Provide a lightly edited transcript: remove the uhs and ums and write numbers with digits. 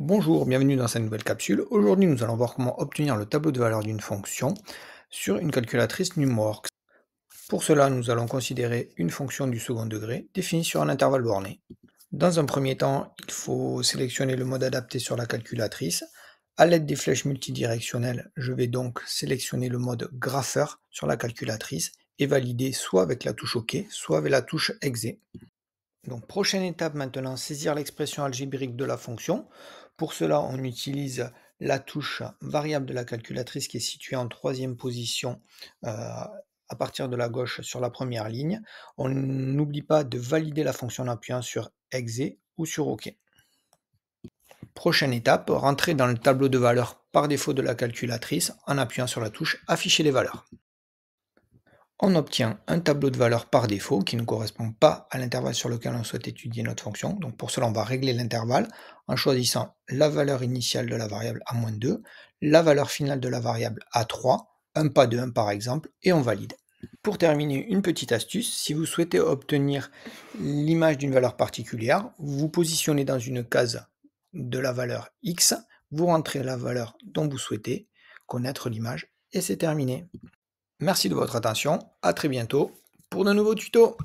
Bonjour, bienvenue dans cette nouvelle capsule. Aujourd'hui, nous allons voir comment obtenir le tableau de valeur d'une fonction sur une calculatrice NumWorks. Pour cela, nous allons considérer une fonction du second degré définie sur un intervalle borné. Dans un premier temps, il faut sélectionner le mode adapté sur la calculatrice. À l'aide des flèches multidirectionnelles, je vais donc sélectionner le mode grapheur sur la calculatrice et valider soit avec la touche OK, soit avec la touche EXE. Donc, prochaine étape maintenant, saisir l'expression algébrique de la fonction. Pour cela, on utilise la touche variable de la calculatrice qui est située en troisième position à partir de la gauche sur la première ligne. On n'oublie pas de valider la fonction en appuyant sur EXE ou sur OK. Prochaine étape, rentrer dans le tableau de valeurs par défaut de la calculatrice en appuyant sur la touche Afficher les valeurs. On obtient un tableau de valeurs par défaut qui ne correspond pas à l'intervalle sur lequel on souhaite étudier notre fonction. Donc pour cela, on va régler l'intervalle en choisissant la valeur initiale de la variable a-2, la valeur finale de la variable a3, un pas de 1 par exemple, et on valide. Pour terminer, une petite astuce, si vous souhaitez obtenir l'image d'une valeur particulière, vous vous positionnez dans une case de la valeur x, vous rentrez la valeur dont vous souhaitez connaître l'image, et c'est terminé. Merci de votre attention, à très bientôt pour de nouveaux tutos.